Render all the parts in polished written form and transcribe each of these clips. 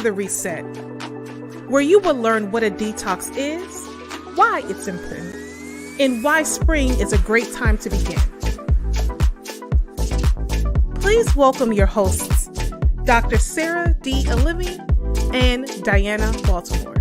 to The Reset, where you will learn what a detox is, why it's important, and why spring is a great time to begin. Please welcome your hosts, Dr. Sarah D. Alemi and Dianna Baltimore.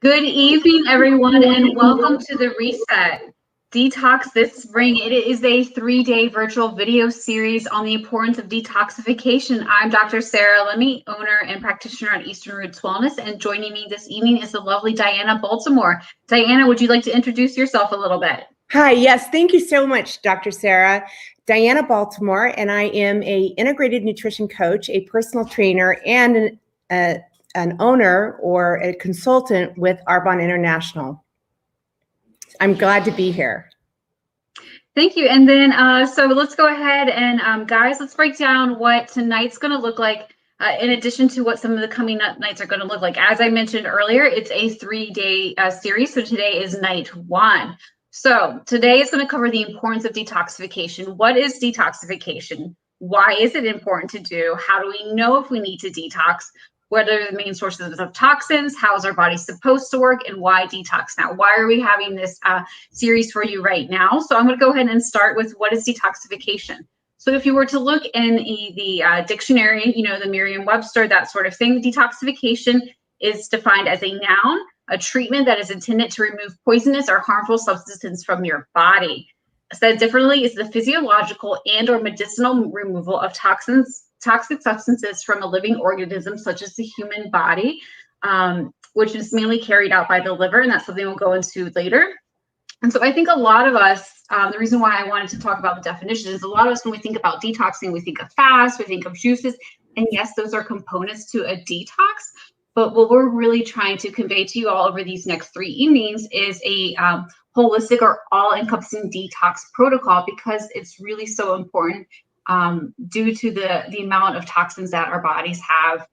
Good evening, everyone, and welcome to The Reset. Detox this spring. It is a 3-day virtual video series on the importance of detoxification. I'm Dr. Sarah Alemi, owner and practitioner at Eastern Roots Wellness, and joining me this evening is the lovely Dianna Baltimore. Dianna, would you like to introduce yourself a little bit? Hi, yes, thank you so much, Dr. Sarah. Dianna Baltimore, and I am an integrated nutrition coach, a personal trainer, and an owner or a consultant with Arbonne International. I'm glad to be here. Thank you. And then, so let's go ahead and guys, let's break down what tonight's going to look like in addition to what some of the coming up nights are going to look like. As I mentioned earlier, it's a 3-day series. So today is night 1. So today is going to cover the importance of detoxification. What is detoxification? Why is it important to do? How do we know if we need to detox? What are the main sources of toxins? How is our body supposed to work? And why detox now? Why are we having this series for you right now? So I'm going to go ahead and start with what is detoxification. So if you were to look in the dictionary, you know, the Merriam-Webster, that sort of thing, detoxification is defined as a noun, a treatment that is intended to remove poisonous or harmful substances from your body. Said differently, is the physiological and or medicinal removal of toxic substances from a living organism such as the human body, which is mainly carried out by the liver, and that's something we'll go into later. And so I think a lot of us, the reason why I wanted to talk about the definition is a lot of us, when we think about detoxing, we think of fast, we think of juices, and yes, those are components to a detox. But what we're really trying to convey to you all over these next 3 evenings is a holistic or all-encompassing detox protocol, because it's really so important due to the amount of toxins that our bodies have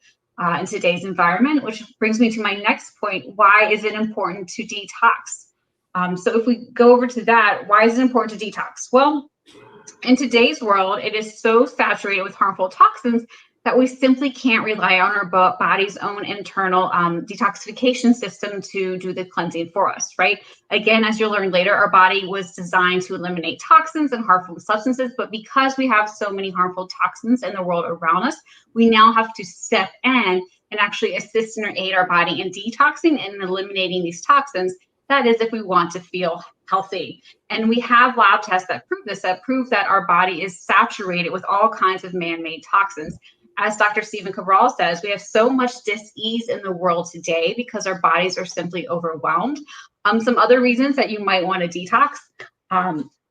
in today's environment, which brings me to my next point. Why is it important to detox? So if we go over to that, why is it important to detox? Well, in today's world, it is so saturated with harmful toxins that we simply can't rely on our body's own internal detoxification system to do the cleansing for us, right? Again, as you'll learn later, our body was designed to eliminate toxins and harmful substances, but because we have so many harmful toxins in the world around us, we now have to step in and actually assist and aid our body in detoxing and eliminating these toxins. That is, if we want to feel healthy. And we have lab tests that prove this, that prove that our body is saturated with all kinds of man-made toxins. As Dr. Stephen Cabral says, we have so much dis-ease in the world today because our bodies are simply overwhelmed. Some other reasons that you might want to detox.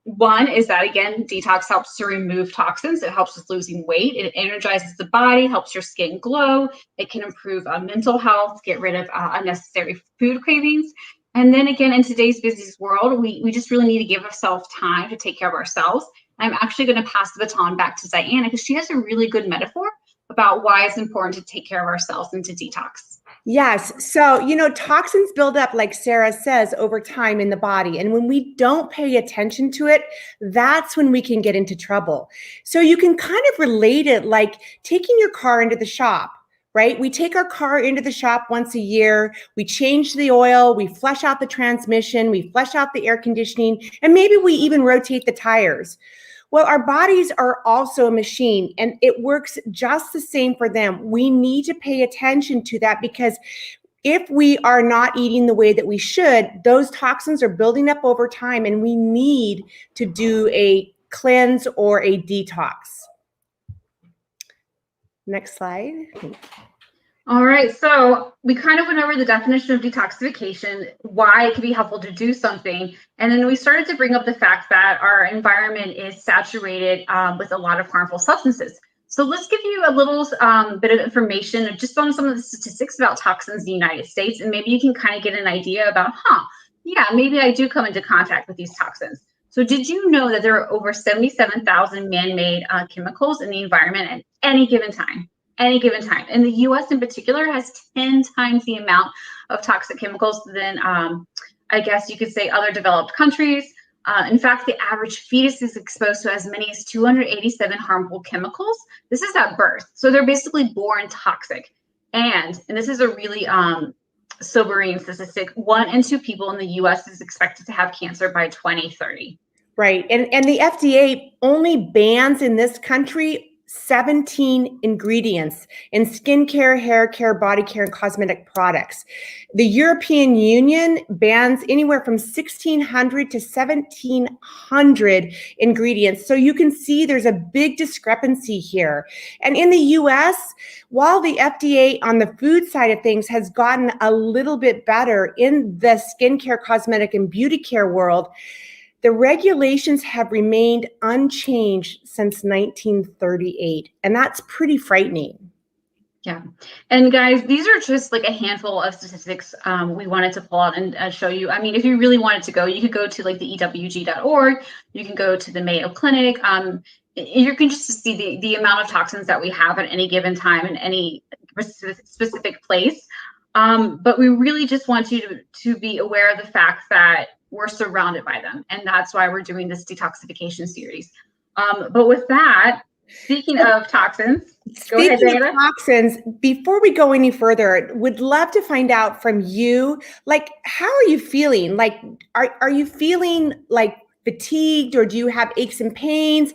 One is that, again, detox helps to remove toxins. It helps with losing weight. It energizes the body, helps your skin glow. It can improve mental health, get rid of unnecessary food cravings. And then again, in today's busy world, we just really need to give ourselves time to take care of ourselves. I'm actually going to pass the baton back to Dianna because she has a really good metaphor about why it's important to take care of ourselves and to detox. Yes. So, you know, toxins build up, like Sarah says, over time in the body. And when we don't pay attention to it, that's when we can get into trouble. So you can kind of relate it like taking your car into the shop, right? We take our car into the shop once a year, we change the oil, we flush out the transmission, we flush out the air conditioning, and maybe we even rotate the tires. Well, our bodies are also a machine, and it works just the same for them. We need to pay attention to that, because if we are not eating the way that we should, those toxins are building up over time, and we need to do a cleanse or a detox. Next slide. All right, so we kind of went over the definition of detoxification, why it can be helpful to do something, and then we started to bring up the fact that our environment is saturated with a lot of harmful substances. So let's give you a little bit of information just on some of the statistics about toxins in the United States, and maybe you can kind of get an idea about, yeah, maybe I do come into contact with these toxins. So did you know that there are over 77,000 man-made chemicals in the environment at any given time? Any given time. And the US in particular has 10 times the amount of toxic chemicals than, I guess you could say, other developed countries. In fact, the average fetus is exposed to as many as 287 harmful chemicals. This is at birth. So they're basically born toxic. And this is a really sobering statistic. 1 in 2 people in the US is expected to have cancer by 2030. Right. And the FDA only bans in this country 17 ingredients in skincare, hair care, body care, and cosmetic products. The European Union bans anywhere from 1,600 to 1,700 ingredients. So you can see there's a big discrepancy here. And in the US, while the FDA on the food side of things has gotten a little bit better in the skincare, cosmetic, and beauty care world, the regulations have remained unchanged since 1938, and that's pretty frightening. Yeah. And guys, these are just like a handful of statistics we wanted to pull out and show you. I mean, if you really wanted to go, you could go to like the EWG.org, you can go to the Mayo Clinic. You can just see the amount of toxins that we have at any given time in any specific place. But we really just want you to be aware of the fact that we're surrounded by them. And that's why we're doing this detoxification series. But with that, speaking of toxins, go ahead, Dianna. Toxins, before we go any further, would love to find out from you, like, how are you feeling? Like, are you feeling like fatigued, or do you have aches and pains?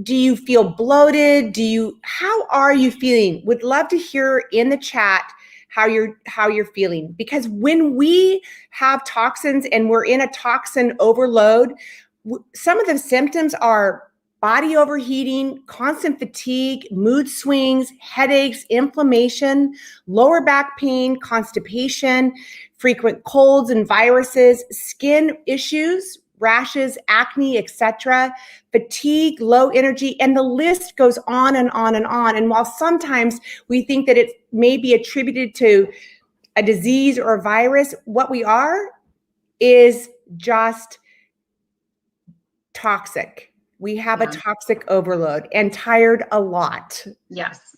Do you feel bloated? How are you feeling? Would love to hear in the chat how you're feeling, because when we have toxins and we're in a toxin overload, some of the symptoms are body overheating, constant fatigue, mood swings, headaches, inflammation, lower back pain, constipation, frequent colds and viruses, skin issues, rashes, acne, etc., fatigue, low energy, and the list goes on and on and on. And while sometimes we think that it may be attributed to a disease or a virus, what we are is just toxic. We have a toxic overload and tired a lot. Yes.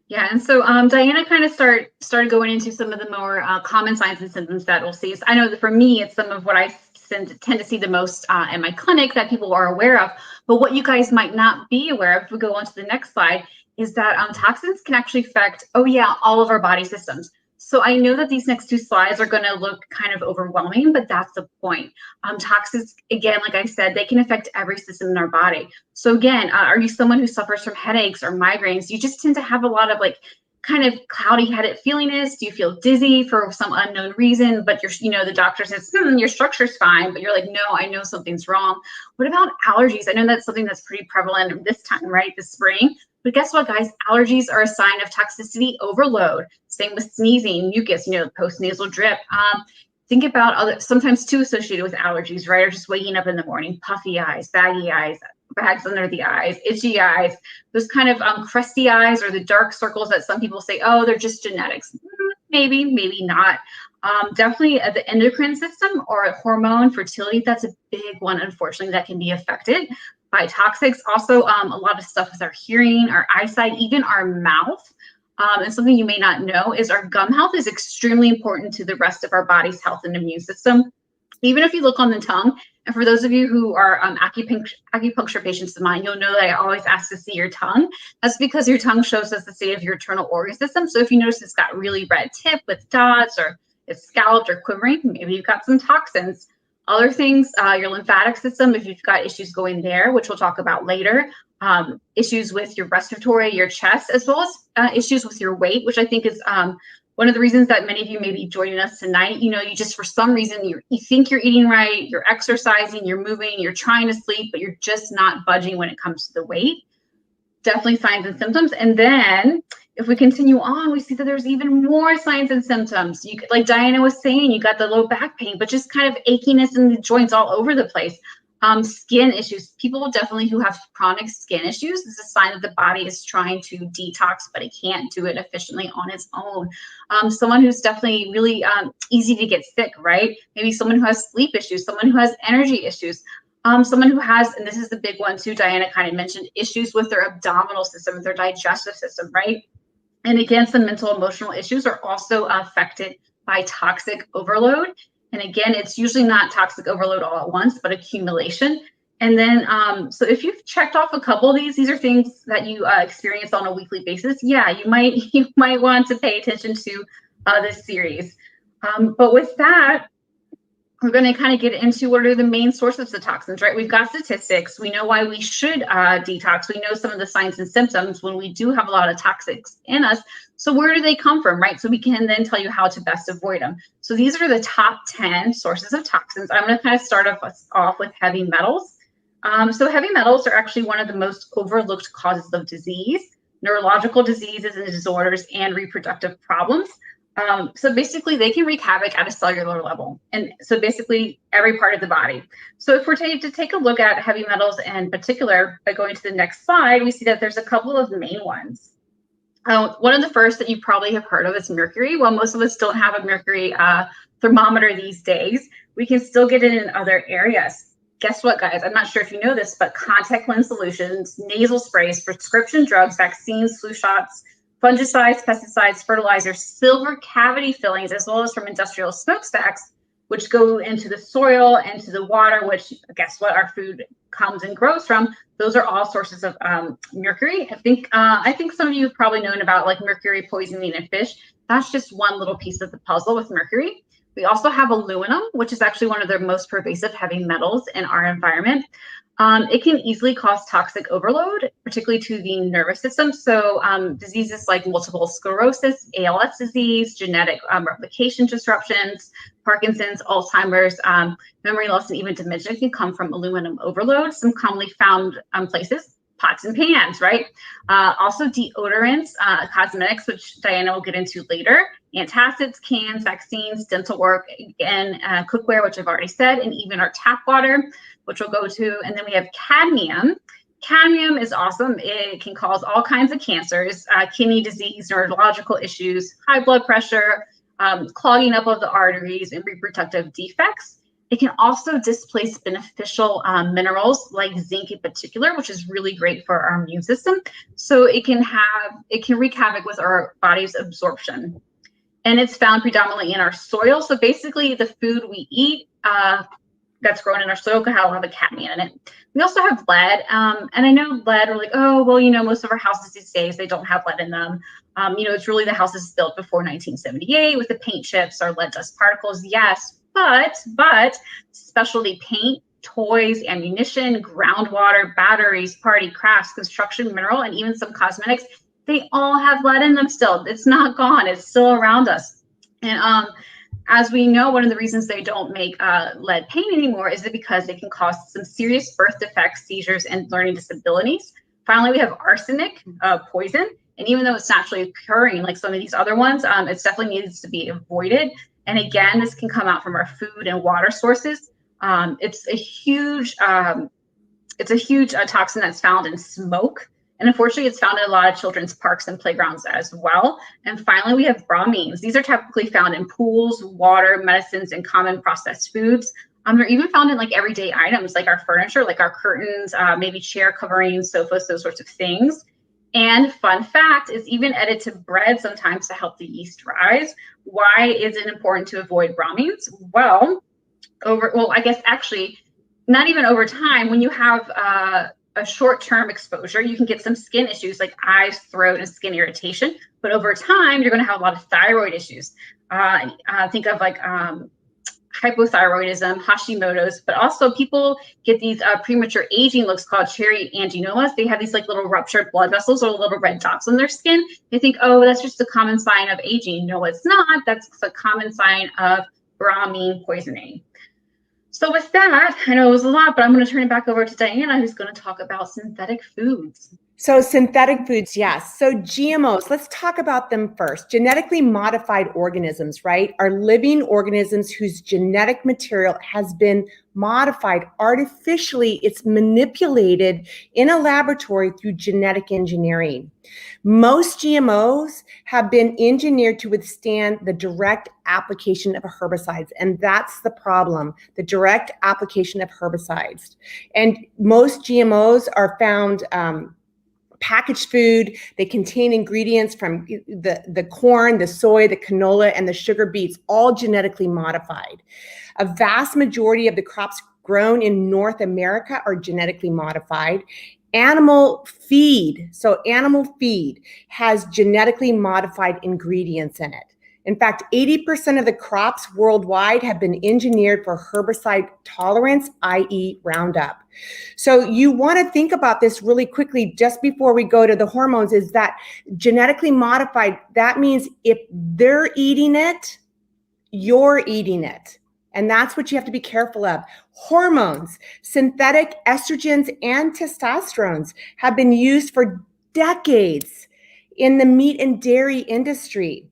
Yeah, and so Dianna kind of started going into some of the more common signs and symptoms that we'll see. So I know that for me, it's some of what I tend to see the most in my clinic that people are aware of. But what you guys might not be aware of, if we go on to the next slide, is that toxins can actually affect, all of our body systems. So I know that these next 2 slides are going to look kind of overwhelming, but that's the point. Toxins, again, like I said, they can affect every system in our body. So again, are you someone who suffers from headaches or migraines? You just tend to have a lot of kind of cloudy headed feelingness. Do you feel dizzy for some unknown reason, but the doctor says, your structure's fine, but you're like, no, I know something's wrong. What about allergies? I know that's something that's pretty prevalent this time, right? This spring. But guess what, guys? Allergies are a sign of toxicity overload. Same with sneezing, mucus, post-nasal drip. Think about sometimes too associated with allergies, right? Or just waking up in the morning, puffy eyes, baggy eyes, bags under the eyes, itchy eyes, those kind of crusty eyes, or the dark circles that some people say, oh, they're just genetics. Maybe, maybe not. Definitely the endocrine system or a hormone, fertility, that's a big one, unfortunately, that can be affected by toxics. Also, a lot of stuff with our hearing, our eyesight, even our mouth. And something you may not know is our gum health is extremely important to the rest of our body's health and immune system. Even if you look on the tongue, and for those of you who are acupuncture patients of mine, you'll know that I always ask to see your tongue. That's because your tongue shows us the state of your internal organ system. So if you notice it's got really red tip with dots, or it's scalloped or quivering, maybe you've got some toxins. Other things, your lymphatic system, if you've got issues going there, which we'll talk about later, issues with your respiratory, your chest, as well as issues with your weight, which I think is one of the reasons that many of you may be joining us tonight. You just, for some reason, you think you're eating right, you're exercising, you're moving, you're trying to sleep, but you're just not budging when it comes to the weight. Definitely signs and symptoms. And then if we continue on, we see that there's even more signs and symptoms. Like Dianna was saying, you got the low back pain, but just kind of achiness in the joints all over the place. Skin issues. People definitely who have chronic skin issues, this is a sign that the body is trying to detox, but it can't do it efficiently on its own. Someone who's definitely really easy to get sick, right? Maybe someone who has sleep issues, someone who has energy issues, someone who has, and this is the big one too, Dianna kind of mentioned, issues with their abdominal system, their digestive system, right? And again, some mental emotional issues are also affected by toxic overload. And again, it's usually not toxic overload all at once, but accumulation. And then, so if you've checked off a couple of these are things that you experience on a weekly basis. Yeah, you might want to pay attention to this series. But with that, we're going to kind of get into what are the main sources of toxins, right? We've got statistics. We know why we should detox. We know some of the signs and symptoms when we do have a lot of toxics in us. So where do they come from, right? So we can then tell you how to best avoid them. So these are the top 10 sources of toxins. I'm going to kind of start off with heavy metals. So heavy metals are actually one of the most overlooked causes of disease, neurological diseases and disorders, and reproductive problems. So basically they can wreak havoc at a cellular level. And so basically every part of the body. So if we're to take a look at heavy metals in particular, by going to the next slide, we see that there's a couple of main ones. One of the first that you probably have heard of is mercury. While most of us don't have a mercury thermometer these days, we can still get it in other areas. Guess what, guys? I'm not sure if you know this, but contact lens solutions, nasal sprays, prescription drugs, vaccines, flu shots, fungicides, pesticides, fertilizers, silver cavity fillings, as well as from industrial smokestacks, which go into the soil, into the water, which guess what, our food comes and grows from. Those are all sources of mercury. I think some of you have probably known about like mercury poisoning in fish. That's just one little piece of the puzzle with mercury. We also have aluminum, which is actually one of the most pervasive heavy metals in our environment. It can easily cause toxic overload, particularly to the nervous system. So diseases like multiple sclerosis, ALS disease, genetic replication disruptions, Parkinson's, Alzheimer's, memory loss, and even dementia can come from aluminum overload. Some commonly found places, pots and pans, right? Also deodorants, cosmetics, which Dianna will get into later, antacids, cans, vaccines, dental work, again, cookware, which I've already said, and even our tap water, which we'll go to. And then we have cadmium. Cadmium is awesome. It can cause all kinds of cancers, kidney disease, neurological issues, high blood pressure, clogging up of the arteries, and reproductive defects. It can also displace beneficial minerals like zinc in particular, which is really great for our immune system. So it can wreak havoc with our body's absorption. And it's found predominantly in our soil. So basically the food we eat that's grown in our soil can have a lot of cadmium in it. We also have lead. And I know lead, we're like, oh, well, most of our houses these days, they don't have lead in them. It's really the houses built before 1978 with the paint chips or lead dust particles. Yes, but specialty paint, toys, ammunition, groundwater, batteries, party crafts, construction, mineral, and even some cosmetics, they all have lead in them still. It's not gone. It's still around us. And as we know, one of the reasons they don't make lead paint anymore is because it can cause some serious birth defects, seizures, and learning disabilities. Finally, we have arsenic, poison. And even though it's naturally occurring, like some of these other ones, it definitely needs to be avoided. And again, this can come out from our food and water sources. It's a huge toxin that's found in smoke. And unfortunately, it's found in a lot of children's parks and playgrounds as well. And finally, we have bromines. These are typically found in pools, water, medicines, and common processed foods. They're even found in like everyday items, like our furniture, like our curtains, maybe chair coverings, sofas, those sorts of things. And fun fact, it's even added to bread sometimes to help the yeast rise. Why is it important to avoid bromines? Well, I guess actually, not even over time, when you have a short-term exposure, you can get some skin issues like eyes, throat, and skin irritation. But over time, you're going to have a lot of thyroid issues. Think of like hypothyroidism, Hashimoto's, but also people get these premature aging looks called cherry angiomas. They have these like little ruptured blood vessels or little red dots on their skin. They think, oh, that's just a common sign of aging. No, it's not. That's a common sign of bromine poisoning. So with that, I know it was a lot, but I'm going to turn it back over to Dianna, who's going to talk about synthetic foods. So synthetic foods, yes. So GMOs, let's talk about them first. Genetically modified organisms, right, are living organisms whose genetic material has been modified artificially. It's manipulated in a laboratory through genetic engineering. Most GMOs have been engineered to withstand the direct application of herbicides, and that's the problem, the direct application of herbicides. And most GMOs are found packaged food. They contain ingredients from the corn, the soy, the canola, and the sugar beets, all genetically modified. A vast majority of the crops grown in North America are genetically modified. Animal feed, so animal feed has genetically modified ingredients in it. In fact, 80% of the crops worldwide have been engineered for herbicide tolerance, i.e. Roundup. So you want to think about this really quickly just before we go to the hormones, is that genetically modified, that means if they're eating it, you're eating it. And that's what you have to be careful of. Hormones, synthetic estrogens and testosterones have been used for decades in the meat and dairy industry.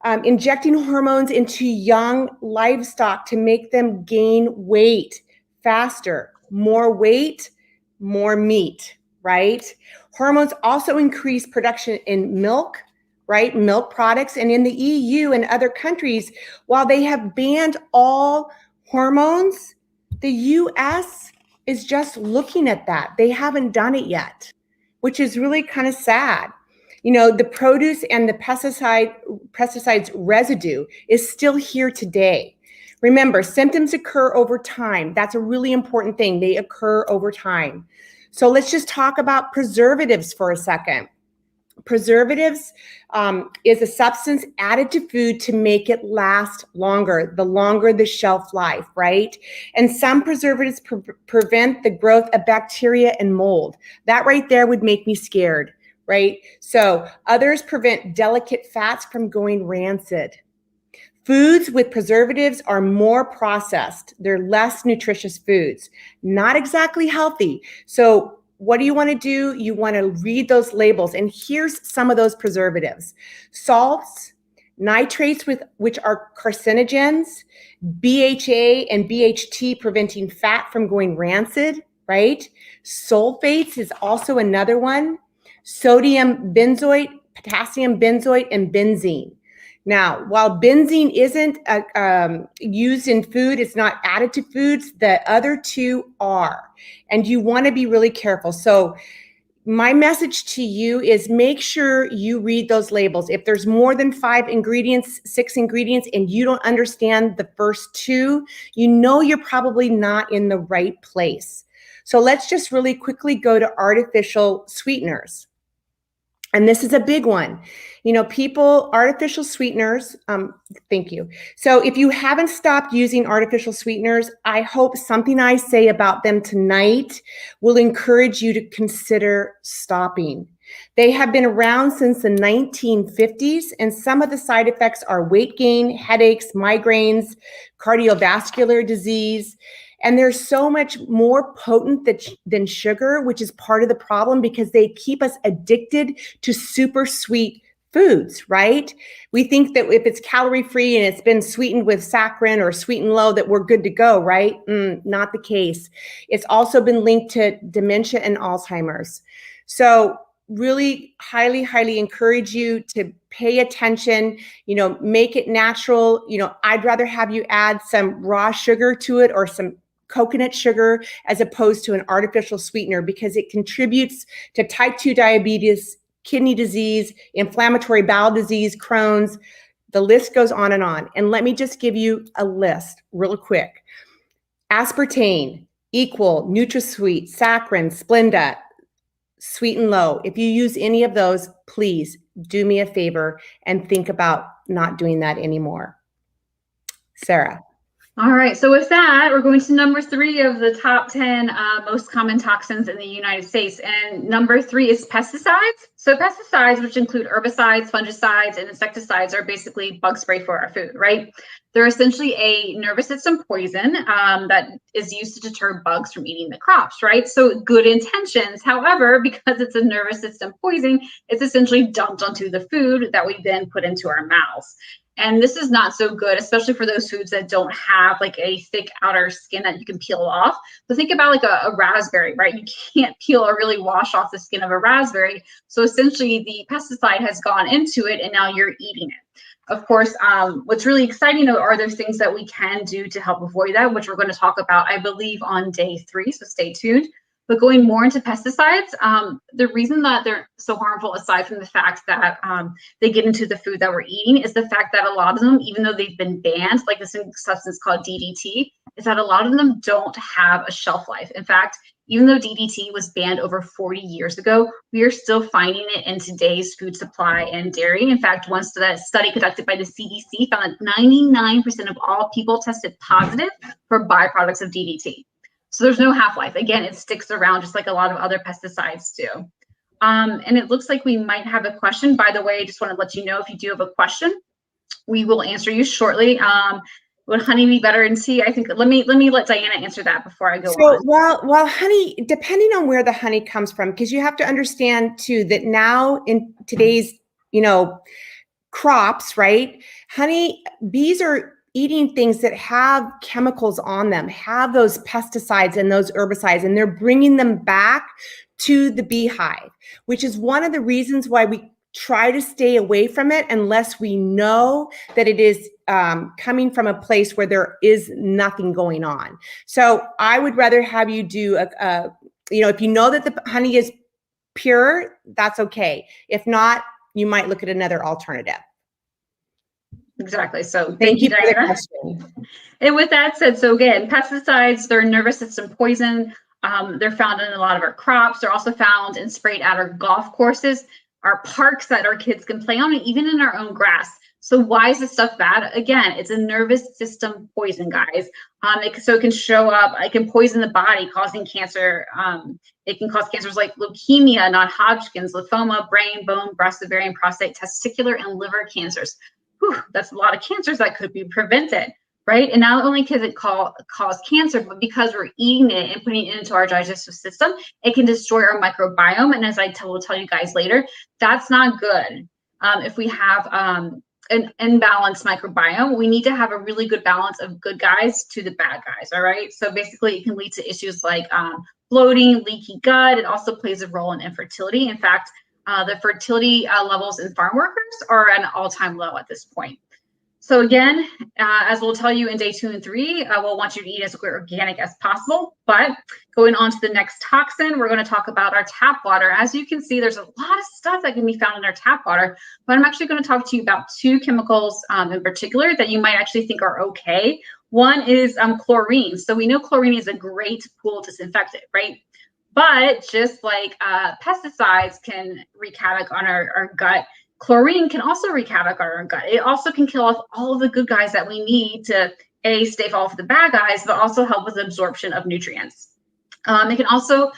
Injecting hormones into young livestock to make them gain weight faster. More weight, more meat, right? Hormones also increase production in milk, right? Milk products. And in the EU and other countries, while they have banned all hormones, the US is just looking at that. They haven't done it yet, which is really kind of sad. You know, the produce and the pesticides residue is still here today. Remember, symptoms occur over time. That's a really important thing. They occur over time. So let's just talk about preservatives for a second. Preservatives is a substance added to food to make it last longer, the longer the shelf life, right? And some preservatives prevent the growth of bacteria and mold. That right there would make me scared, right? So others prevent delicate fats from going rancid. Foods with preservatives are more processed. They're less nutritious foods, not exactly healthy. So what do you want to do? You want to read those labels. And here's some of those preservatives. Salts, nitrates, which are carcinogens, BHA and BHT preventing fat from going rancid, right? Sulfates is also another one. Sodium benzoate, potassium benzoate, and benzene. Now, while benzene isn't used in food, it's not added to foods, the other two are. And you want to be really careful. So my message to you is make sure you read those labels. If there's more than 5 ingredients, 6 ingredients, and you don't understand the first 2, you know you're probably not in the right place. So let's just really quickly go to artificial sweeteners. And this is a big one. You know, artificial sweeteners, thank you. So if you haven't stopped using artificial sweeteners, I hope something I say about them tonight will encourage you to consider stopping. They have been around since the 1950s, and some of the side effects are weight gain, headaches, migraines, cardiovascular disease. And they're so much more potent than sugar, which is part of the problem because they keep us addicted to super sweet foods, right? We think that if it's calorie-free and it's been sweetened with saccharin or sweetened low that we're good to go, right? Not the case. It's also been linked to dementia and Alzheimer's. So really highly, highly encourage you to pay attention, you know, make it natural. You know, I'd rather have you add some raw sugar to it or some coconut sugar as opposed to an artificial sweetener because it contributes to type 2 diabetes, kidney disease, inflammatory bowel disease, Crohn's. The list goes on. And let me just give you a list real quick. Aspartame, Equal, NutraSweet, Saccharin, Splenda, Sweet and Low. If you use any of those, please do me a favor and think about not doing that anymore. Sarah. All right, so with that, we're going to number 3 of the top 10 most common toxins in the United States. And number 3 is pesticides. So pesticides, which include herbicides, fungicides, and insecticides, are basically bug spray for our food, right? They're essentially a nervous system poison that is used to deter bugs from eating the crops, right? So good intentions. However, because it's a nervous system poison, it's essentially dumped onto the food that we then put into our mouths. And this is not so good, especially for those foods that don't have like a thick outer skin that you can peel off. So think about like a raspberry, right? You can't peel or really wash off the skin of a raspberry. So essentially the pesticide has gone into it and now you're eating it. Of course, what's really exciting are those things that we can do to help avoid that, which we're going to talk about, I believe, on day 3. So stay tuned. But going more into pesticides, the reason that they're so harmful, aside from the fact that they get into the food that we're eating, is the fact that a lot of them, even though they've been banned, like this substance called DDT, is that a lot of them don't have a shelf life. In fact, even though DDT was banned over 40 years ago, we are still finding it in today's food supply and dairy. In fact, one study conducted by the CDC found that 99% of all people tested positive for byproducts of DDT. So there's no half-life. Again, it sticks around just like a lot of other pesticides do. And it looks like we might have a question. By the way, I just want to let you know, if you do have a question, we will answer you shortly. Would honey be better in tea? I think let me let Dianna answer that before I go on. While honey, depending on where the honey comes from, because you have to understand too that now in today's crops, right? Honey bees are eating things that have chemicals on them, have those pesticides and those herbicides, and they're bringing them back to the beehive, which is one of the reasons why we try to stay away from it unless we know that it is coming from a place where there is nothing going on. So I would rather have you do if you know that the honey is pure, that's okay. If not, you might look at another alternative. Exactly. So thank you, Dianna. And with that said, so again, pesticides, they're nervous system poison. They're found in a lot of our crops. They're also found and sprayed at our golf courses, our parks that our kids can play on, and even in our own grass. So why is this stuff bad? Again, it's a nervous system poison, guys. So it can show up, it can poison the body, causing cancer. It can cause cancers like leukemia, non-Hodgkin's, lymphoma, brain, bone, breast, ovarian, prostate, testicular, and liver cancers. Whew, that's a lot of cancers that could be prevented, right? And not only can it cause cancer, but because we're eating it and putting it into our digestive system, it can destroy our microbiome. And as I will tell you guys later, that's not good. If we have an imbalanced microbiome, we need to have a really good balance of good guys to the bad guys, all right? So basically it can lead to issues like bloating, leaky gut. It also plays a role in infertility. In fact, the fertility levels in farm workers are at an all-time low at this point. So again, as we'll tell you in day 2 and 3, we'll want you to eat as organic as possible. But going on to the next toxin, we're going to talk about our tap water. As you can see, there's a lot of stuff that can be found in our tap water, but I'm actually going to talk to you about 2 chemicals in particular that you might actually think are okay. One is chlorine. So we know chlorine is a great pool disinfectant, right? But just like pesticides can wreak havoc on our gut, chlorine can also wreak havoc on our gut. It also can kill off all of the good guys that we need to stave off the bad guys, but also help with absorption of nutrients. It can also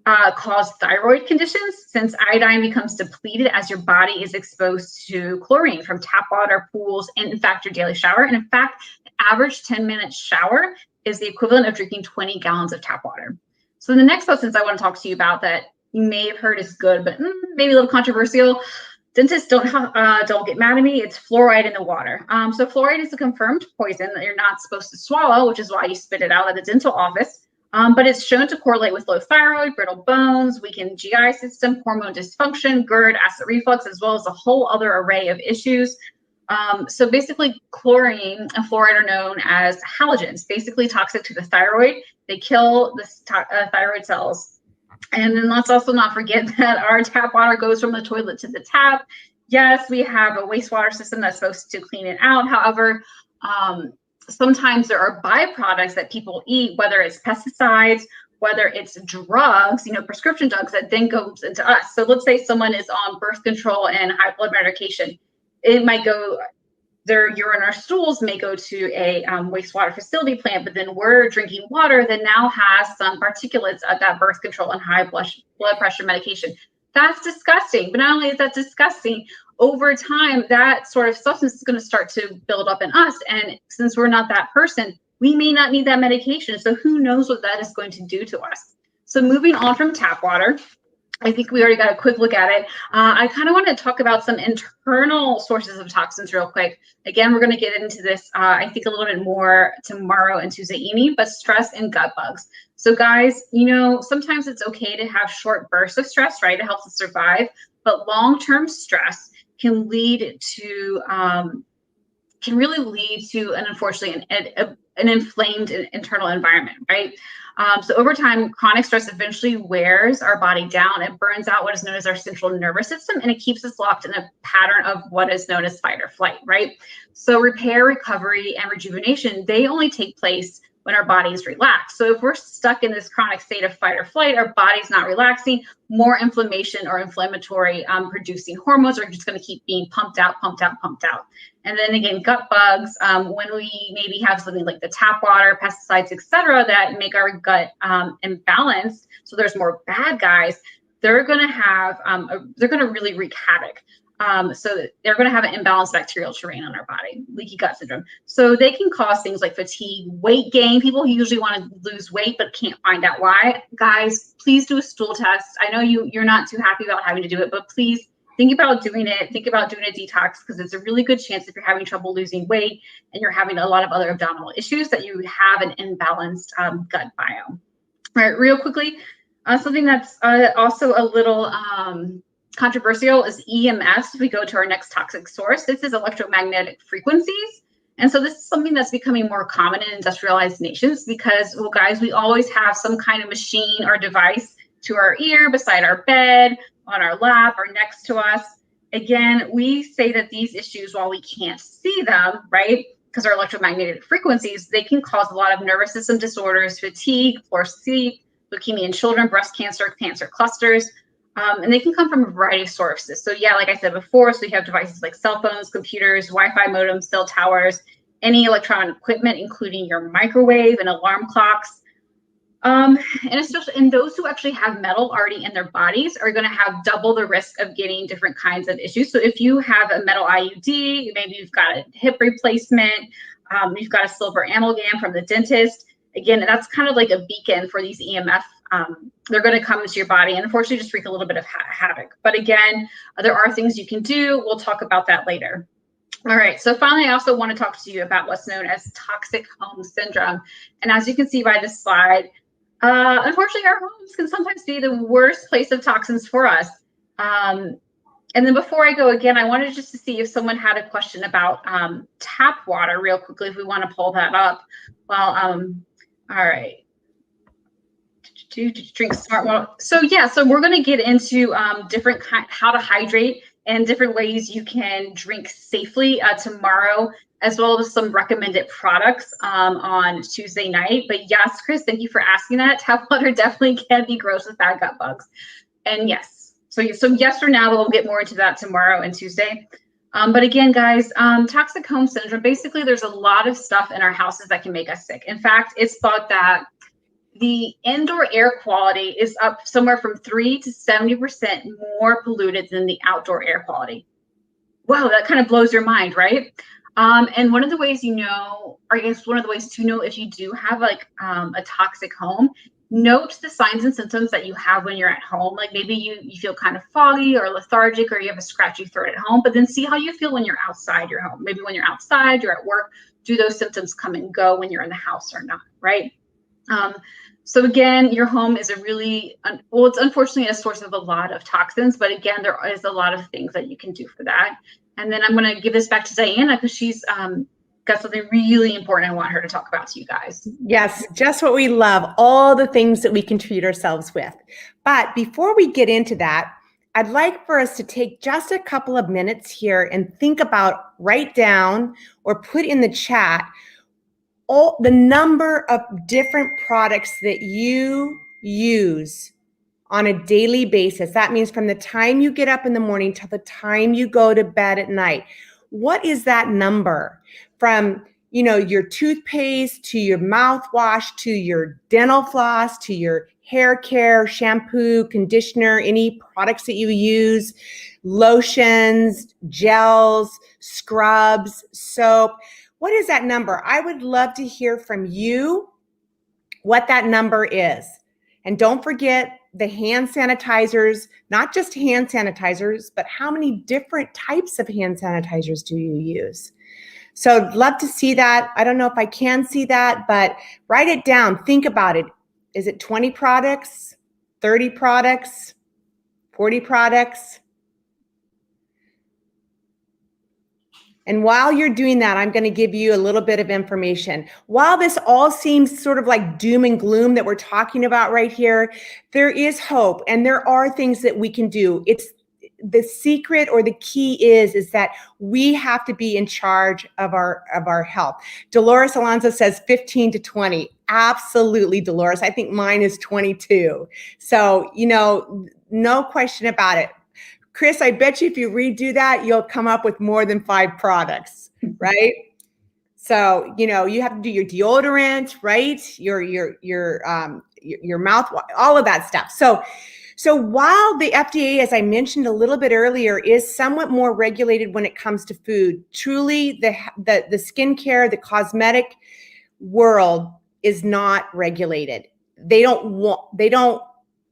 cause thyroid conditions, since iodine becomes depleted as your body is exposed to chlorine from tap water, pools, and in fact, your daily shower. And in fact, the average 10-minute shower is the equivalent of drinking 20 gallons of tap water. So the next substance I want to talk to you about that you may have heard is good, but maybe a little controversial. Dentists don't get mad at me. It's fluoride in the water. So fluoride is a confirmed poison that you're not supposed to swallow, which is why you spit it out at the dental office. But it's shown to correlate with low thyroid, brittle bones, weakened GI system, hormone dysfunction, GERD, acid reflux, as well as a whole other array of issues. So basically, chlorine and fluoride are known as halogens, basically toxic to the thyroid. They kill the thyroid cells. And then let's also not forget that our tap water goes from the toilet to the tap. Yes, we have a wastewater system that's supposed to clean it out. However, sometimes there are byproducts that people eat, whether it's pesticides, whether it's drugs, prescription drugs that then goes into us. So let's say someone is on birth control and high blood medication. It might go, their urine or stools may go to a wastewater facility plant, but then we're drinking water that now has some particulates of that birth control and high blood pressure medication. That's disgusting. But not only is that disgusting, over time, that sort of substance is going to start to build up in us. And since we're not that person, we may not need that medication. So who knows what that is going to do to us. So moving on from tap water, I think we already got a quick look at it. I kind of want to talk about some internal sources of toxins real quick. Again, we're going to get into this, I think, a little bit more tomorrow and Tuesday evening, but stress and gut bugs. So guys, sometimes it's okay to have short bursts of stress, right? It helps us survive, but long-term stress can lead to can really lead to, unfortunately, an inflamed internal environment, right? So over time, chronic stress eventually wears our body down. It burns out what is known as our central nervous system, and it keeps us locked in a pattern of what is known as fight or flight, right? So repair, recovery, and rejuvenation, they only take place when our body is relaxed. So if we're stuck in this chronic state of fight or flight, our body's not relaxing, more inflammation or inflammatory producing hormones are just going to keep being pumped out, pumped out, pumped out. And then again, gut bugs, when we maybe have something like the tap water, pesticides, etc., that make our gut imbalanced, so there's more bad guys, they're going to have, they're going to really wreak havoc. So they're going to have an imbalanced bacterial terrain on our body, leaky gut syndrome. So they can cause things like fatigue, weight gain. People usually want to lose weight but can't find out why. Guys, please do a stool test. I know you're not too happy about having to do it, but please think about doing it. Think about doing a detox, because it's a really good chance if you're having trouble losing weight and you're having a lot of other abdominal issues that you have an imbalanced gut biome. All right, real quickly, something that's also a little controversial is EMFs. If we go to our next toxic source, this is electromagnetic frequencies. And so this is something that's becoming more common in industrialized nations because, well, guys, we always have some kind of machine or device to our ear, beside our bed, on our lap, or next to us. Again, we say that these issues, while we can't see them, right, because our electromagnetic frequencies, they can cause a lot of nervous system disorders, fatigue, poor sleep, leukemia in children, breast cancer, cancer clusters. And they can come from a variety of sources. So yeah, like I said before, so you have devices like cell phones, computers, Wi-Fi modems, cell towers, any electronic equipment, including your microwave and alarm clocks. And especially, and those who actually have metal already in their bodies are going to have double the risk of getting different kinds of issues. So if you have a metal IUD, maybe you've got a hip replacement, you've got a silver amalgam from the dentist. Again, that's kind of like a beacon for these EMF. They're going to come into your body and unfortunately just wreak a little bit of havoc. But again, there are things you can do. We'll talk about that later. All right, so finally, I also want to talk to you about what's known as toxic home syndrome. And as you can see by this slide, unfortunately, our homes can sometimes be the worst place of toxins for us. And then before I go again, I wanted just to see if someone had a question about tap water real quickly, if we want to pull that up. Well, all right. To drink smart water. So yeah, so we're going to get into different how to hydrate and different ways you can drink safely tomorrow, as well as some recommended products on Tuesday night. But yes, Chris, thank you for asking that. Tap water definitely can be gross with bad gut bugs. And yes, so yes for now, but we'll get more into that tomorrow and Tuesday. But again, guys, toxic home syndrome, basically there's a lot of stuff in our houses that can make us sick. In fact, it's thought that the indoor air quality is up somewhere from 3 to 70% more polluted than the outdoor air quality. Wow, that kind of blows your mind, right? And one of the ways you know, or I guess one of the ways to know if you do have like a toxic home, note the signs and symptoms that you have when you're at home. Like maybe you feel kind of foggy or lethargic, or you have a scratchy throat at home, but then see how you feel when you're outside your home. Maybe when you're outside, you're at work, do those symptoms come and go when you're in the house or not, right? So again, your home is a really, well, it's unfortunately a source of a lot of toxins, but again, there is a lot of things that you can do for that. And then I'm going to give this back to Dianna because she's got something really important I want her to talk about to you guys. Yes, just what we love, all the things that we can treat ourselves with. But before we get into that, I'd like for us to take just a couple of minutes here and think about, write down or put in the chat all the number of different products that you use on a daily basis. That means from the time you get up in the morning till the time you go to bed at night. What is that number? From, your toothpaste to your mouthwash to your dental floss to your hair care, shampoo, conditioner, any products that you use, lotions, gels, scrubs, soap. What is that number? I would love to hear from you what that number is. And don't forget the hand sanitizers, not just hand sanitizers, but how many different types of hand sanitizers do you use? So I'd love to see that. I don't know if I can see that, but write it down. Think about it. Is it 20 products, 30 products, 40 products? And while you're doing that, I'm going to give you a little bit of information. While this all seems sort of like doom and gloom that we're talking about right here, there is hope and there are things that we can do. It's the secret, or the key is that we have to be in charge of our health. Dolores Alonso says 15 to 20. Absolutely, Dolores. I think mine is 22. So, no question about it. Chris, I bet you if you redo that, you'll come up with more than 5 products, right? So, you have to do your deodorant, right? Your mouthwash, all of that stuff. So while the FDA, as I mentioned a little bit earlier, is somewhat more regulated when it comes to food, truly the skincare, the cosmetic world is not regulated. They don't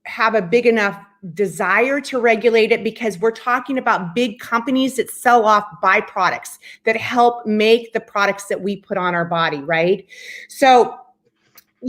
have a big enough desire to regulate it, because we're talking about big companies that sell off byproducts that help make the products that we put on our body, right? So,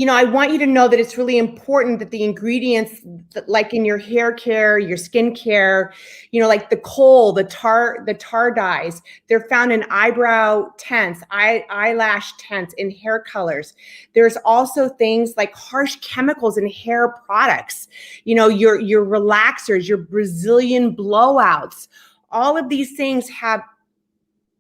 I want you to know that it's really important that the ingredients, like in your hair care, your skin care, like the kohl, the tar dyes, they're found in eyebrow tints, eyelash tints, in hair colors. There's also things like harsh chemicals in hair products, your relaxers, your Brazilian blowouts. All of these things have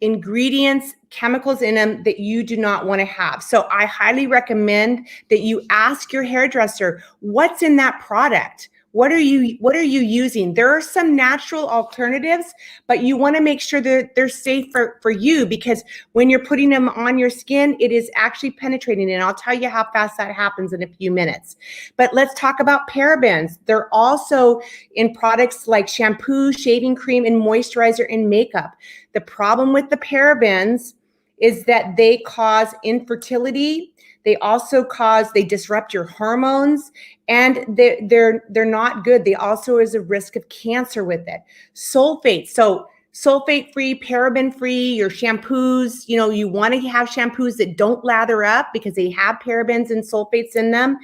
ingredients, chemicals in them that you do not want to have. So I highly recommend that you ask your hairdresser, what's in that product? What are you using? There are some natural alternatives, but you want to make sure that they're safe for you, because when you're putting them on your skin, it is actually penetrating. And I'll tell you how fast that happens in a few minutes. But let's talk about parabens. They're also in products like shampoo, shaving cream, and moisturizer and makeup. The problem with the parabens is that they cause infertility. They also they disrupt your hormones, and they're not good. They also is a risk of cancer with it. Sulfate. So sulfate-free, paraben-free, your shampoos, you want to have shampoos that don't lather up because they have parabens and sulfates in them.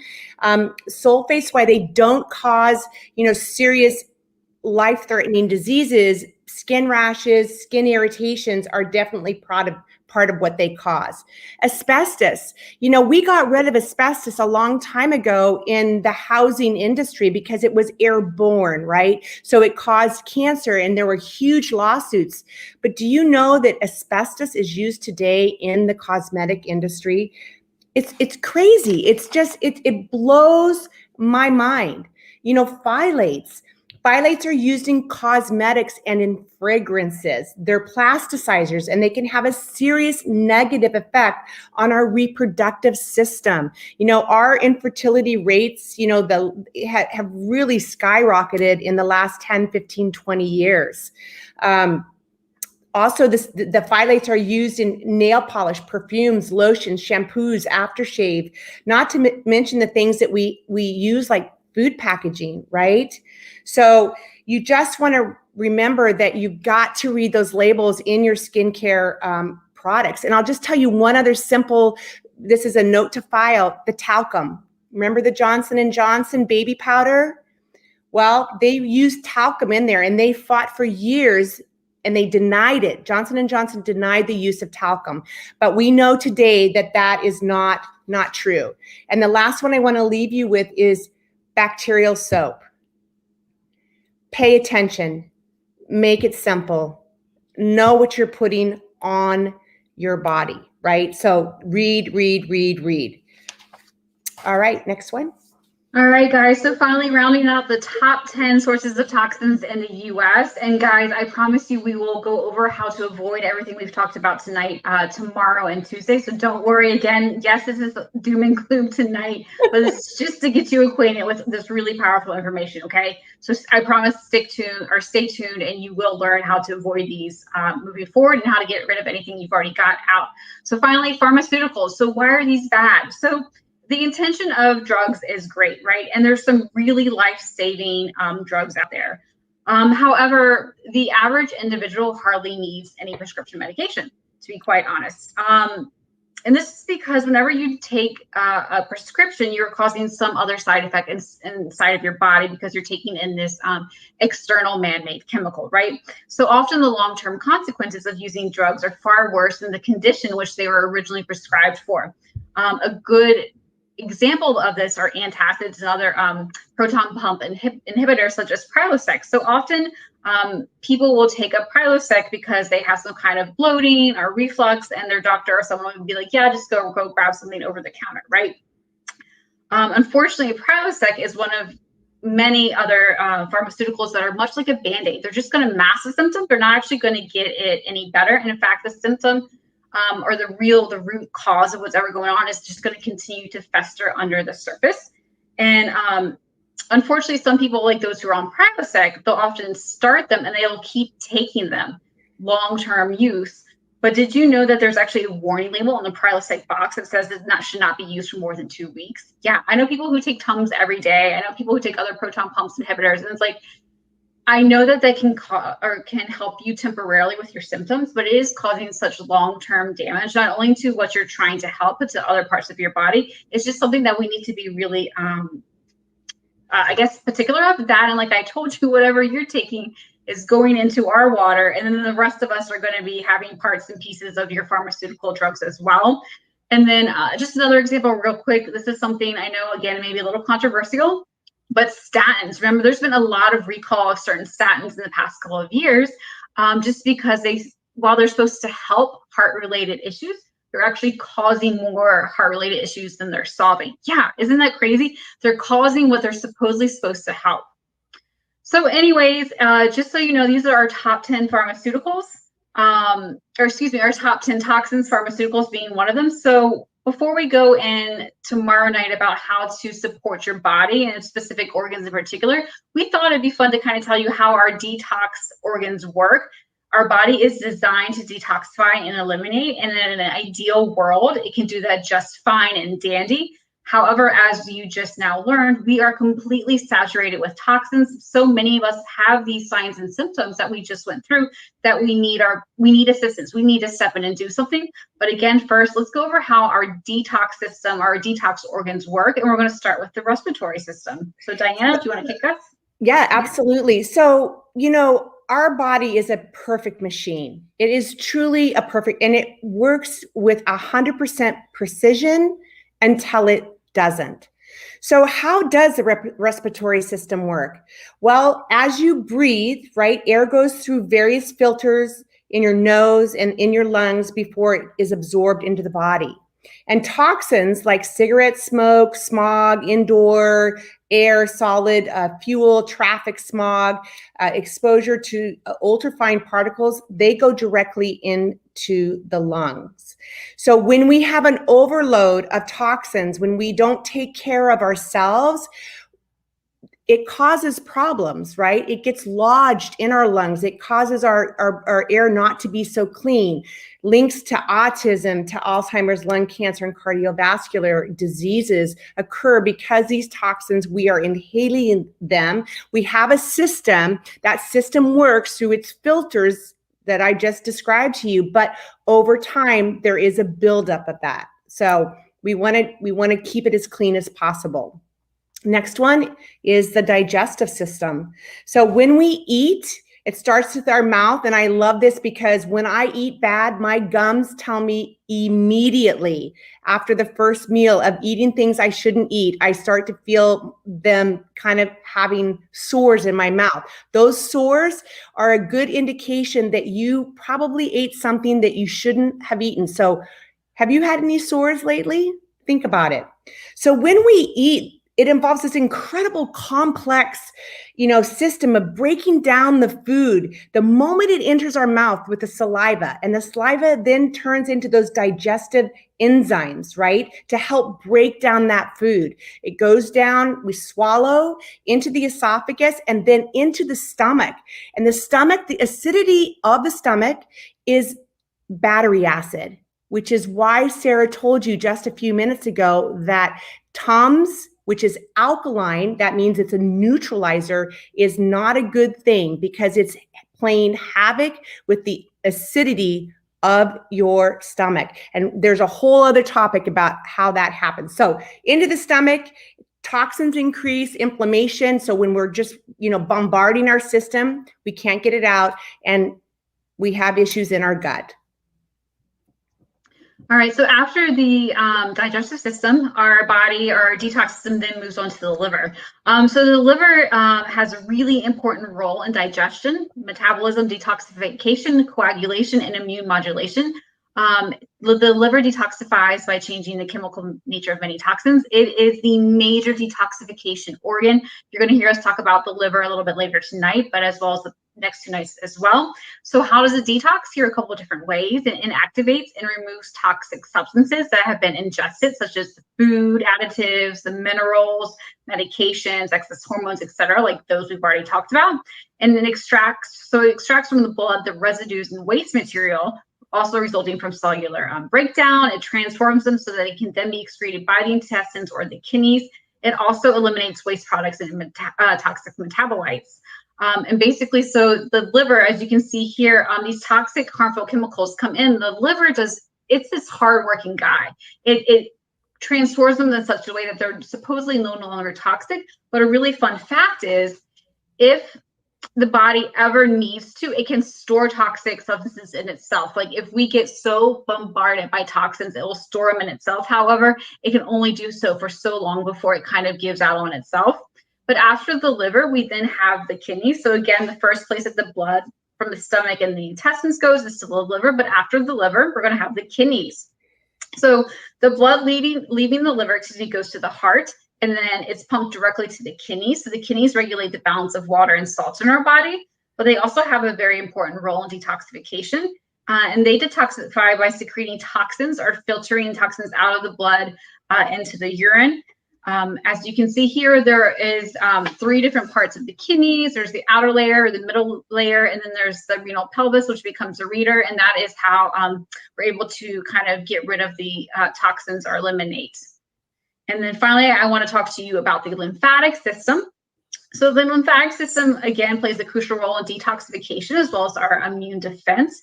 Sulfates, why they don't cause, serious life-threatening diseases, skin rashes, skin irritations are definitely part of what they cause. Asbestos. We got rid of asbestos a long time ago in the housing industry because it was airborne, right? So it caused cancer and there were huge lawsuits. But do you know that asbestos is used today in the cosmetic industry? It's crazy. It's just, it blows my mind. Phthalates. Phthalates are used in cosmetics and in fragrances. They're plasticizers, and they can have a serious negative effect on our reproductive system. Our infertility rates, have really skyrocketed in the last 10, 15, 20 years. Also, the phthalates are used in nail polish, perfumes, lotions, shampoos, aftershave, not to mention the things that we use like food packaging, right? So you just want to remember that you've got to read those labels in your skincare products. And I'll just tell you one other simple, this is a note to file, the talcum. Remember the Johnson & Johnson baby powder? Well, they used talcum in there and they fought for years and they denied it. Johnson & Johnson denied the use of talcum. But we know today that that is not true. And the last one I want to leave you with is bacterial soap. Pay attention, make it simple, know what you're putting on your body, right? So read. All right, next one. All right, guys. So finally rounding out the top 10 sources of toxins in the U.S. And guys, I promise you we will go over how to avoid everything we've talked about tonight, tomorrow and Tuesday. So don't worry. Again, yes, this is doom and gloom tonight, but it's just to get you acquainted with this really powerful information, okay? So I promise stay tuned and you will learn how to avoid these moving forward and how to get rid of anything you've already got out. So finally, pharmaceuticals. So why are these bad? So the intention of drugs is great, right? And there's some really life-saving drugs out there. However, the average individual hardly needs any prescription medication, to be quite honest. And this is because whenever you take a prescription, you're causing some other side effect inside of your body because you're taking in this external man-made chemical, right? So often the long-term consequences of using drugs are far worse than the condition which they were originally prescribed for. A good example of this are antacids and other proton pump inhibitors such as Prilosec. So often people will take a Prilosec because they have some kind of bloating or reflux, and their doctor or someone would be like, yeah, just go grab something over the counter, right? Unfortunately, Prilosec is one of many other pharmaceuticals that are much like a Band-Aid. They're just going to mask the symptom. They're not actually going to get it any better. And in fact, the symptom or the root cause of what's ever going on is just going to continue to fester under the surface. And unfortunately, some people, like those who are on Prilosec, they'll often start them and they'll keep taking them long-term use. But did you know that there's actually a warning label on the Prilosec box that says that should not be used for more than 2 weeks? Yeah, I know people who take Tums every day. I know people who take other proton pumps inhibitors, and it's like, I know that they can help you temporarily with your symptoms, but it is causing such long-term damage, not only to what you're trying to help, but to other parts of your body. It's just something that we need to be really, I guess, particular of that. And like I told you, whatever you're taking is going into our water, and then the rest of us are going to be having parts and pieces of your pharmaceutical drugs as well. And then just another example real quick. This is something I know, again, maybe a little controversial, but statins. Remember, there's been a lot of recall of certain statins in the past couple of years, just because while they're supposed to help heart-related issues, they're actually causing more heart-related issues than they're solving. Yeah, isn't that crazy? They're causing what they're supposedly supposed to help. So anyways, just so you know, these are our top 10 pharmaceuticals, or excuse me, our top 10 toxins, pharmaceuticals being one of them. So before we go in tomorrow night about how to support your body and specific organs in particular, we thought it'd be fun to kind of tell you how our detox organs work. Our body is designed to detoxify and eliminate, and in an ideal world, it can do that just fine and dandy. However, as you just now learned, we are completely saturated with toxins. So many of us have these signs and symptoms that we just went through that we need assistance. We need to step in and do something. But again, first, let's go over how our detox system, our detox organs work. And we're going to start with the respiratory system. So Dianna, do you want to kick us? Yeah, absolutely. So, our body is a perfect machine. It is truly a perfect, and it works with 100% precision until it doesn't. So how does the respiratory system work? Well, as you breathe, right, air goes through various filters in your nose and in your lungs before it is absorbed into the body. And toxins like cigarette smoke, smog, indoor air, solid fuel, traffic smog, exposure to ultrafine particles, they go directly into the lungs. So when we have an overload of toxins, when we don't take care of ourselves, it causes problems, right? It gets lodged in our lungs. It causes our air not to be so clean. Links to autism, to Alzheimer's, lung cancer, and cardiovascular diseases occur because these toxins, we are inhaling them. We have a system. That system works through its filters that I just described to you, but over time, there is a buildup of that. So we want to keep it as clean as possible. Next one is the digestive system. So when we eat, it starts with our mouth. And I love this because when I eat bad, my gums tell me immediately after the first meal of eating things I shouldn't eat, I start to feel them kind of having sores in my mouth. Those sores are a good indication that you probably ate something that you shouldn't have eaten. So have you had any sores lately? Think about it. So when we eat, it involves this incredible complex, system of breaking down the food the moment it enters our mouth with the saliva. And the saliva then turns into those digestive enzymes, right, to help break down that food. It goes down, we swallow into the esophagus and then into the stomach. And the acidity of the stomach is battery acid, which is why Sarah told you just a few minutes ago that Tums, which is alkaline, that means it's a neutralizer, is not a good thing because it's playing havoc with the acidity of your stomach. And there's a whole other topic about how that happens. So into the stomach, toxins increase, inflammation. So when we're just, bombarding our system, we can't get it out, and we have issues in our gut. All right, so after the digestive system, our body, our detox system then moves on to the liver. So the liver has a really important role in digestion, metabolism, detoxification, coagulation, and immune modulation. The liver detoxifies by changing the chemical nature of many toxins. It is the major detoxification organ. You're going to hear us talk about the liver a little bit later tonight, but as well as the next 2 nights as well. So how does it detox? Here are a couple of different ways. It inactivates and removes toxic substances that have been ingested, such as the food additives, the minerals, medications, excess hormones, etc., like those we've already talked about. And then it extracts from the blood the residues and waste material, also resulting from cellular breakdown. It transforms them so that it can then be excreted by the intestines or the kidneys. It also eliminates waste products and toxic metabolites. And basically, so the liver, as you can see here, these toxic, harmful chemicals come in. The liver it's this hardworking guy. It transforms them in such a way that they're supposedly no longer toxic. But a really fun fact is, if the body ever needs to, it can store toxic substances in itself. Like if we get so bombarded by toxins, it will store them in itself. However, it can only do so for so long before it kind of gives out on itself. But after the liver, we then have the kidneys. So again, the first place that the blood from the stomach and the intestines goes is to the liver. But after the liver, we're going to have the kidneys. So the blood leaving the liver, goes to the heart, and then it's pumped directly to the kidneys. So the kidneys regulate the balance of water and salt in our body, but they also have a very important role in detoxification. And they detoxify by secreting toxins or filtering toxins out of the blood into the urine. As you can see here, there is 3 different parts of the kidneys. There's the outer layer, the middle layer, and then there's the renal pelvis, which becomes a reader. And that is how we're able to kind of get rid of the toxins or eliminate. And then finally, I want to talk to you about the lymphatic system. So the lymphatic system, again, plays a crucial role in detoxification as well as our immune defense.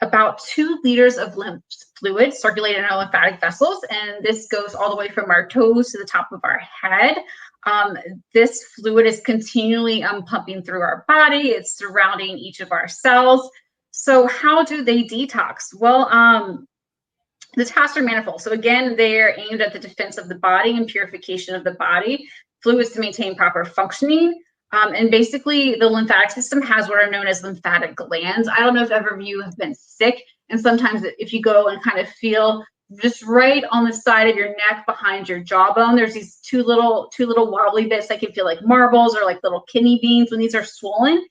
About 2 liters of lymph fluid circulate in our lymphatic vessels, and this goes all the way from our toes to the top of our head. This fluid is continually pumping through our body. It's surrounding each of our cells. So how do they detox? Well, the tasks are manifold. So again, they're aimed at the defense of the body and purification of the body, fluids to maintain proper functioning. And basically, the lymphatic system has what are known as lymphatic glands. I don't know if ever of you have been sick, and sometimes if you go and kind of feel just right on the side of your neck behind your jawbone, there's these two little wobbly bits that can feel like marbles or like little kidney beans. When these are swollen,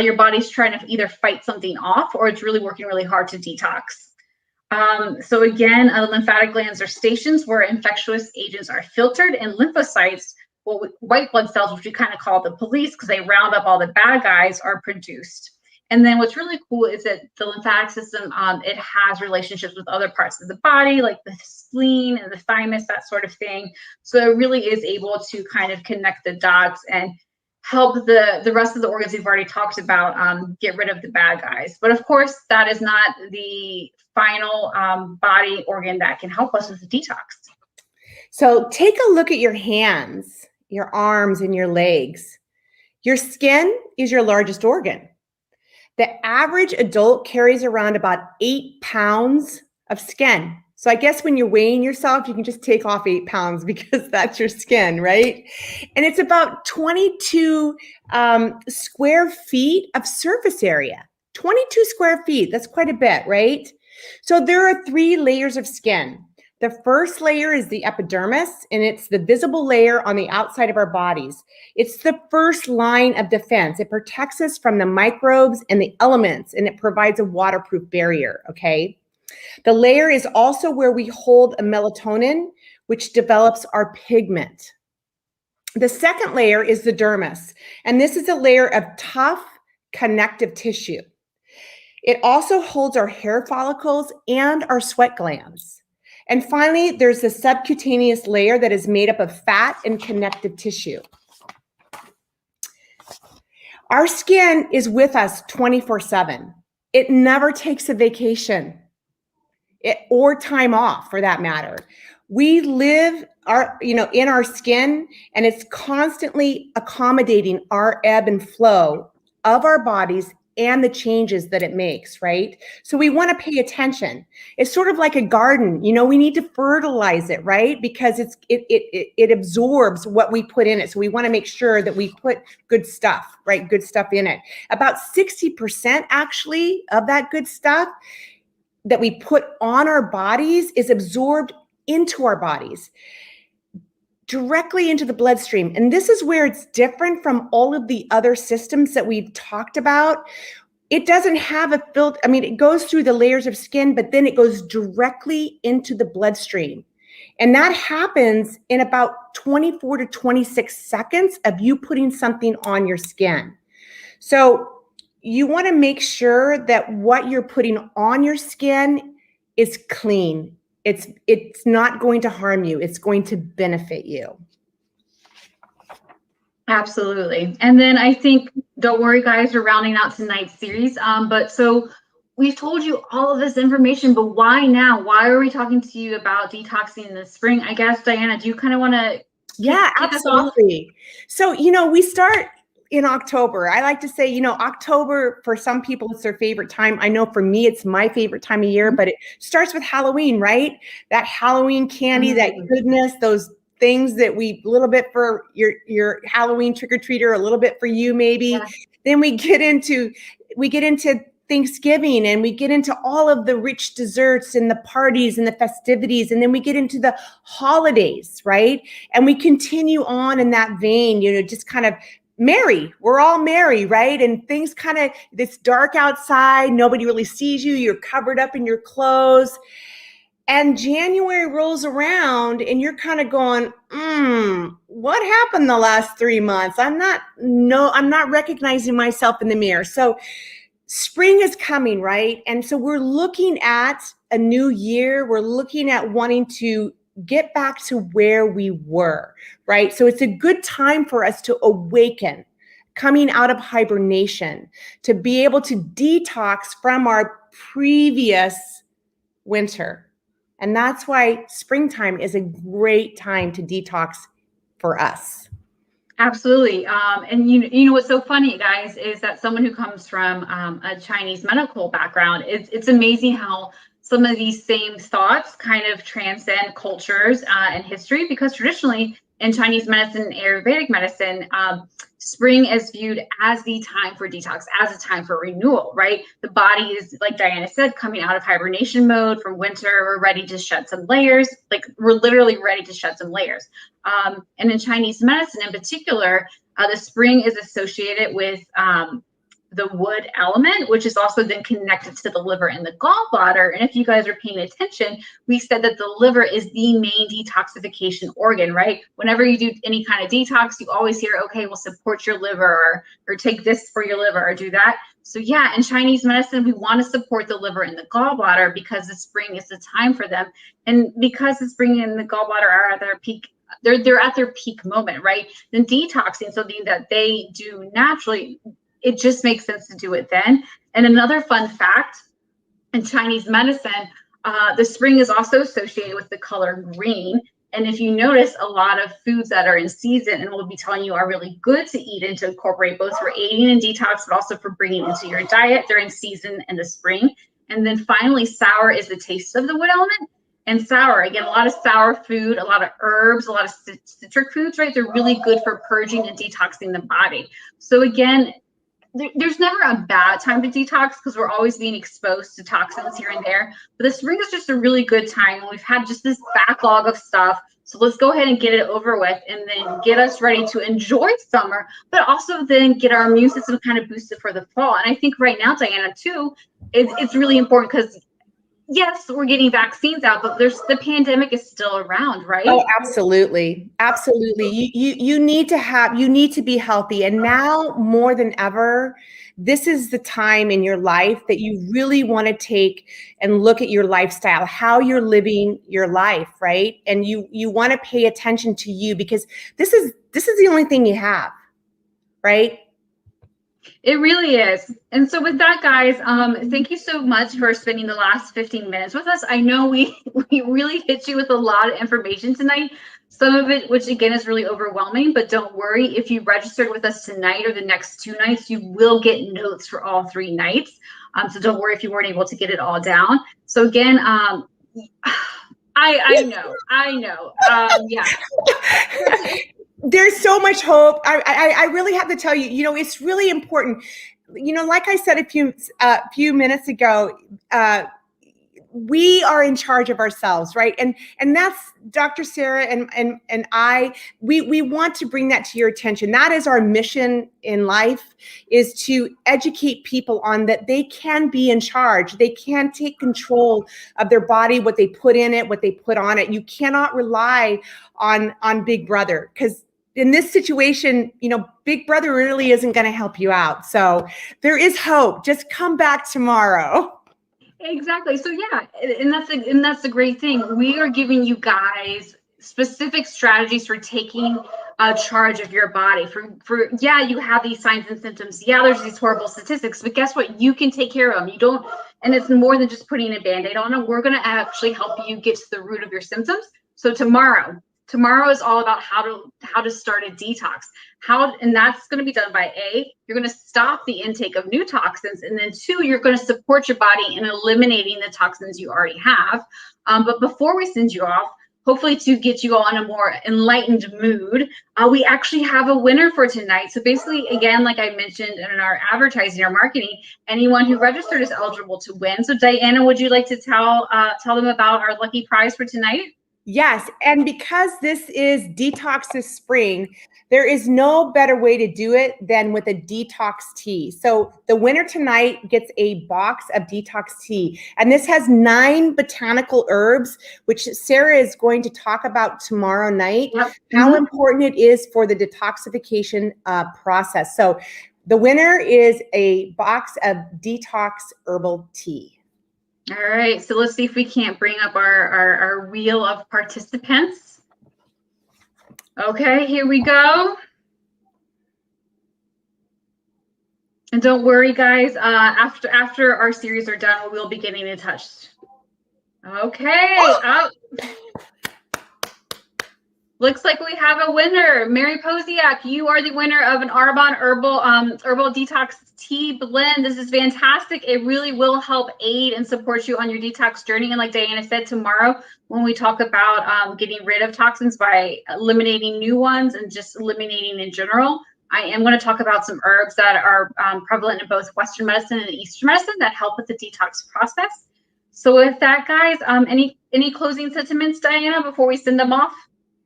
your body's trying to either fight something off or it's really working really hard to detox. So again, lymphatic glands are stations where infectious agents are filtered, and lymphocytes, well, white blood cells, which we kind of call the police because they round up all the bad guys, are produced. And then what's really cool is that the lymphatic system, it has relationships with other parts of the body, like the spleen and the thymus, that sort of thing. So it really is able to kind of connect the dots and help the rest of the organs we've already talked about get rid of the bad guys. But of course, that is not the final body organ that can help us with the detox. So take a look at your hands, your arms, and your legs. Your skin is your largest organ. The average adult carries around about 8 pounds of skin. So I guess when you're weighing yourself, you can just take off 8 pounds because that's your skin, right? And it's about 22 square feet of surface area. 22 square feet, that's quite a bit, right? So there are 3 layers of skin. The first layer is the epidermis, and it's the visible layer on the outside of our bodies. It's the first line of defense. It protects us from the microbes and the elements, and it provides a waterproof barrier, okay? The layer is also where we hold a melatonin, which develops our pigment. The second layer is the dermis, and this is a layer of tough connective tissue. It also holds our hair follicles and our sweat glands. And finally, there's the subcutaneous layer that is made up of fat and connective tissue. Our skin is with us 24/7. It never takes a vacation. or time off for that matter. We live in our skin, and it's constantly accommodating our ebb and flow of our bodies and the changes that it makes, right? So we want to pay attention. It's sort of like a garden, we need to fertilize it, right? Because it absorbs what we put in it. So we want to make sure that we put good stuff, right? Good stuff in it. About 60% actually of that good stuff that we put on our bodies is absorbed into our bodies, directly into the bloodstream. And this is where it's different from all of the other systems that we've talked about. It doesn't have a filter. I mean, it goes through the layers of skin, but then it goes directly into the bloodstream. And that happens in about 24 to 26 seconds of you putting something on your skin. So you want to make sure that what you're putting on your skin is clean. It's not going to harm you. It's going to benefit you. Absolutely. And then I think, don't worry, guys, we're rounding out tonight's series. But so we've told you all of this information, but why now? Why are we talking to you about detoxing in the spring? I guess, Dianna, do you kind of want to? Yeah, absolutely. So, we start in October. I like to say, October for some people, it's their favorite time. I know for me, it's my favorite time of year, but it starts with Halloween, right? That Halloween candy, that goodness, those things that a little bit for your Halloween trick-or-treater, a little bit for you, maybe. Yeah. Then we get into Thanksgiving, and we get into all of the rich desserts and the parties and the festivities. And then we get into the holidays, right? And we continue on in that vein, just kind of merry. We're all merry, right? And things it's dark outside. Nobody really sees you. You're covered up in your clothes. And January rolls around and you're kind of going, what happened the last 3 months? I'm not recognizing myself in the mirror. So spring is coming, right? And so we're looking at a new year. We're looking at wanting to get back to where we were, right? So it's a good time for us to awaken, coming out of hibernation, to be able to detox from our previous winter. And that's why springtime is a great time to detox for us. Absolutely. And you know what's so funny, guys, is that someone who comes from a Chinese medical background, it's amazing how some of these same thoughts kind of transcend cultures and history, because traditionally in Chinese medicine and Ayurvedic medicine, spring is viewed as the time for detox, as a time for renewal, right? The body is, like Dianna said, coming out of hibernation mode from winter. We're ready to shed some layers. Like, we're literally ready to shed some layers. And in Chinese medicine in particular, the spring is associated with the wood element, which is also then connected to the liver and the gallbladder. And if you guys are paying attention, we said that the liver is the main detoxification organ, right? Whenever you do any kind of detox, you always hear, okay, we'll support your liver, or take this for your liver, or do that. So yeah, in Chinese medicine, we want to support the liver and the gallbladder because the spring is the time for them. And because the spring and the gallbladder are at their peak, they're at their peak moment, right? Then detoxing, something that they do naturally, it just makes sense to do it then. And another fun fact, in Chinese medicine, the spring is also associated with the color green. And if you notice, a lot of foods that are in season and we'll be telling you are really good to eat and to incorporate, both for aiding in detox, but also for bringing into your diet, they're in season in the spring. And then finally, sour is the taste of the wood element. And sour, again, a lot of sour food, a lot of herbs, a lot of citric foods, right? They're really good for purging and detoxing the body. So again, there's never a bad time to detox because we're always being exposed to toxins here and there. But the spring is just a really good time. We've had just this backlog of stuff. So let's go ahead and get it over with and then get us ready to enjoy summer, but also then get our immune system kind of boosted for the fall. And I think right now, Dianna, too, it's really important because yes, we're getting vaccines out, but the pandemic is still around, right? Oh, absolutely. Absolutely. You need to be healthy. And now more than ever, this is the time in your life that you really want to take and look at your lifestyle, how you're living your life, right? And you want to pay attention to you because this is the only thing you have, right? It really is. And so with that, guys, thank you so much for spending the last 15 minutes with us. I know we really hit you with a lot of information tonight. Some of it, which again is really overwhelming, but don't worry. If you registered with us tonight or the next 2 nights, you will get notes for all 3 nights. So don't worry if you weren't able to get it all down. So again, I know. Yeah. There's so much hope. I really have to tell you, you know, it's really important. You know, like I said a few minutes ago, we are in charge of ourselves, right? And that's Dr. Sarah and I, we want to bring that to your attention. That is our mission in life, is to educate people on that they can be in charge. They can take control of their body, what they put in it, what they put on it. You cannot rely on Big Brother, because in this situation, you know, Big Brother really isn't going to help you out. So there is hope. Just come back tomorrow. Exactly. So yeah, and that's the great thing. We are giving you guys specific strategies for taking charge of your body. For yeah, you have these signs and symptoms. Yeah, there's these horrible statistics, but guess what? You can take care of them. You don't, and it's more than just putting a Band-Aid on it. We're going to actually help you get to the root of your symptoms. So tomorrow is all about how to start a detox. And that's going to be done by you're going to stop the intake of new toxins, and then 2, you're going to support your body in eliminating the toxins you already have. But before we send you off, hopefully to get you all in a more enlightened mood, we actually have a winner for tonight. So basically, again, like I mentioned in our advertising, our marketing, anyone who registered is eligible to win. So Dianna, would you like to tell them about our lucky prize for tonight? Yes, and because this is Detox this Spring, there is no better way to do it than with a detox tea. So the winner tonight gets a box of detox tea, and this has 9 botanical herbs, which Sarah is going to talk about tomorrow night, how important it is for the detoxification process. So the winner is a box of detox herbal tea. All right, so let's see if we can't bring up our wheel of participants. Okay, here we go. And don't worry, guys, after our series are done, we'll be getting in touch. Okay, looks like we have a winner. Mary Posiak, you are the winner of an Arbonne herbal detox tea blend. This is fantastic. It really will help aid and support you on your detox journey. And like Dianna said, tomorrow when we talk about getting rid of toxins by eliminating new ones and just eliminating in general, I am going to talk about some herbs that are prevalent in both Western medicine and Eastern medicine that help with the detox process. So with that, guys, any closing sentiments, Dianna, before we send them off?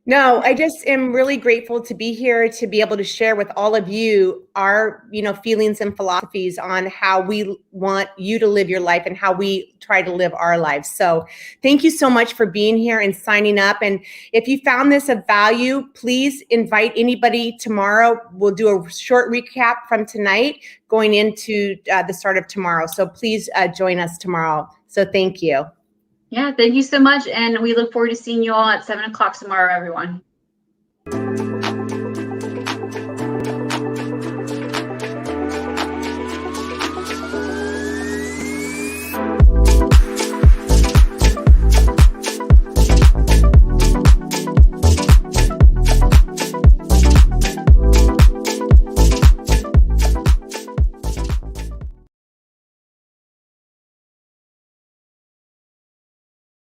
No, I just am really grateful to be here, to be able to share with all of you our, you know, feelings and philosophies on how we want you to live your life and how we try to live our lives. So thank you so much for being here and signing up. And if you found this of value, please invite anybody tomorrow. We'll do a short recap from tonight going into the start of tomorrow. So please join us tomorrow. So thank you. Yeah, thank you so much. And we look forward to seeing you all at 7 o'clock tomorrow, everyone.